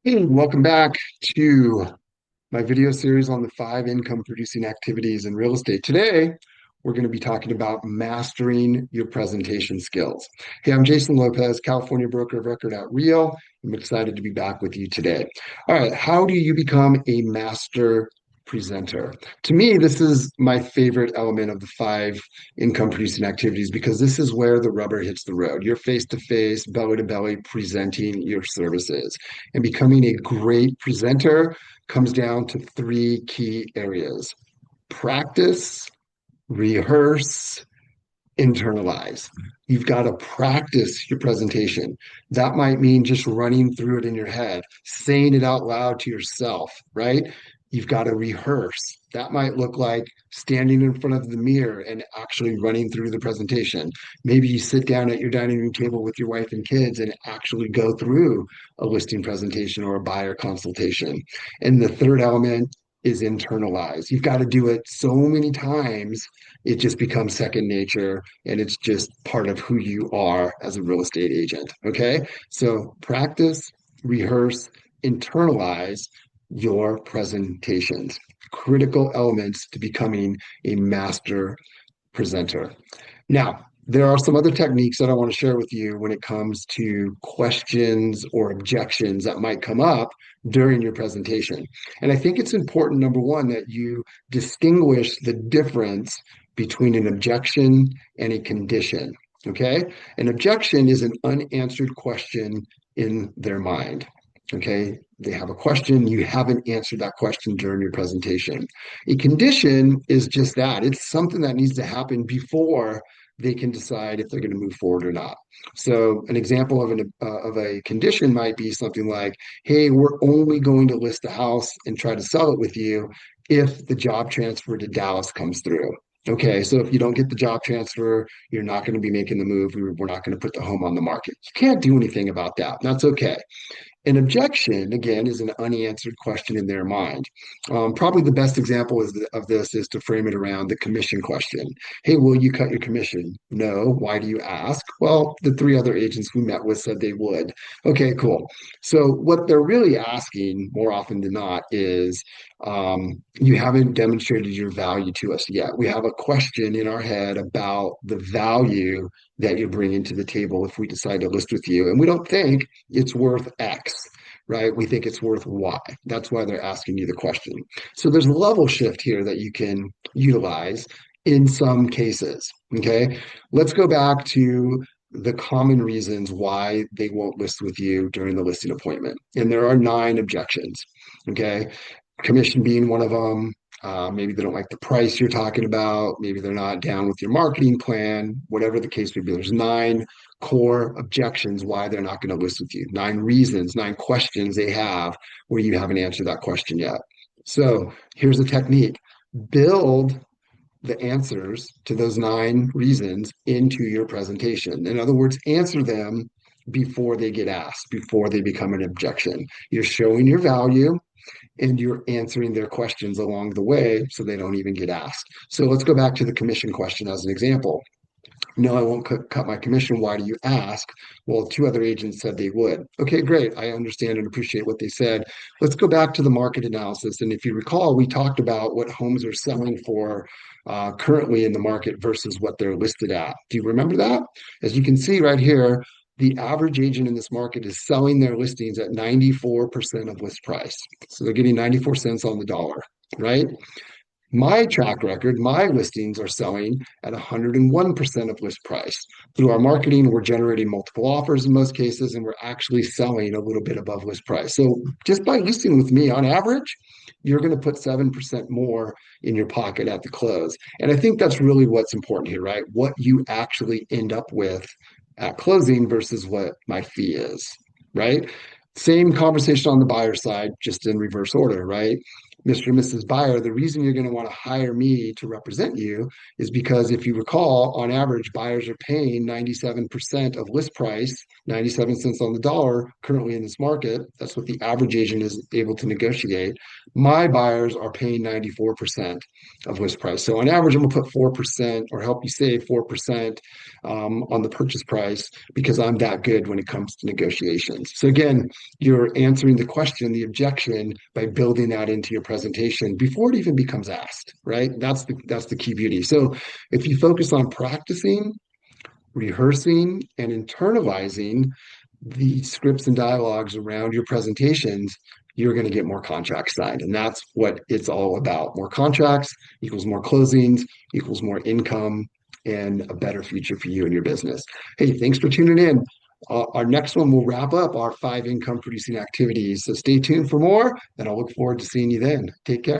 Hey, welcome back to my video series on the 5 income producing activities in real estate. Today, we're going to be talking about mastering your presentation skills. Hey, I'm Jason Lopez, California broker of record at Rio. I'm excited to be back with you today. All right, how do you become a master presenter? To me, this is my favorite element of the 5 income producing activities because this is where the rubber hits the road. You're face to face, belly to belly presenting your services. And becoming a great presenter comes down to 3 key areas: practice, rehearse, internalize. You've got to practice your presentation. That might mean just running through it in your head, saying it out loud to yourself, right? You've got to rehearse. That might look like standing in front of the mirror and actually running through the presentation. Maybe you sit down at your dining room table with your wife and kids and actually go through a listing presentation or a buyer consultation. And the third element is internalize. You've got to do it so many times, it just becomes second nature and it's just part of who you are as a real estate agent. Okay. So practice, rehearse, internalize your presentations. Critical elements to becoming a master presenter. Now, there are some other techniques that I want to share with you when it comes to questions or objections that might come up during your presentation. And I think it's important, number one, that you distinguish the difference between an objection and a condition. Okay. An objection is an unanswered question in their mind. Okay. They have a question, you haven't answered that question during your presentation. A condition is just that, it's something that needs to happen before they can decide if they're going to move forward or not. So, an example of a condition might be something like, "Hey, we're only going to list a house and try to sell it with you if the job transfer to Dallas comes through." Okay, so if you don't get the job transfer, you're not going to be making the move. We're not going to put the home on the market. You can't do anything about that. That's okay. An objection, again, is an unanswered question in their mind. Probably the best example of this is to frame it around the commission question. Hey, will you cut your commission? No. Why do you ask? Well, the 3 other agents we met with said they would. Okay, cool. So what they're really asking more often than not is, you haven't demonstrated your value to us yet. We have a question in our head about the value that you're bringing to the table if we decide to list with you. And we don't think it's worth X, right? We think it's worth Y. That's why they're asking you the question. So there's a level shift here that you can utilize in some cases. Okay. Let's go back to the common reasons why they won't list with you during the listing appointment. And there are 9 objections. Okay. Commission being one of them. Maybe they don't like the price you're talking about. Maybe they're not down with your marketing plan, whatever the case may be. There's 9 core objections why they're not going to list with you. 9 reasons, 9 questions they have where you haven't answered that question yet. So here's the technique: build the answers to those 9 reasons into your presentation. In other words, answer them before they get asked, before they become an objection. You're showing your value and you're answering their questions along the way so they don't even get asked. So let's go back to the commission question as an example. No, I won't cut my commission. Why do you ask? Well, 2 other agents said they would. Okay, great. I understand and appreciate what they said. Let's go back to the market analysis. And if you recall, we talked about what homes are selling for currently in the market versus what they're listed at. Do you remember that? As you can see right here, the average agent in this market is selling their listings at 94% of list price. So they're getting 94 cents on the dollar, right? My track record, my listings are selling at 101% of list price. Through our marketing, we're generating multiple offers in most cases, and we're actually selling a little bit above list price. So just by listing with me, on average, you're going to put 7% more in your pocket at the close. And I think that's really what's important here, right? What you actually end up with at closing versus what my fee is, right? Same conversation on the buyer side, just in reverse order, right? Mr. and Mrs. Buyer, the reason you're going to want to hire me to represent you is because if you recall, on average, buyers are paying 97% of list price, 97 cents on the dollar currently in this market. That's what the average agent is able to negotiate. My buyers are paying 94% of list price. So on average, I'm going to put 4% or help you save 4% on the purchase price because I'm that good when it comes to negotiations. So again, you're answering the question, the objection, by building that into your presentation before it even becomes asked, right? That's the key beauty. So if you focus on practicing, rehearsing, and internalizing the scripts and dialogues around your presentations, you're going to get more contracts signed. And that's what it's all about. More contracts equals more closings, equals more income, and a better future for you and your business. Hey, thanks for tuning in. Our next one will wrap up our 5 income producing activities. So stay tuned for more, and I'll look forward to seeing you then. Take care.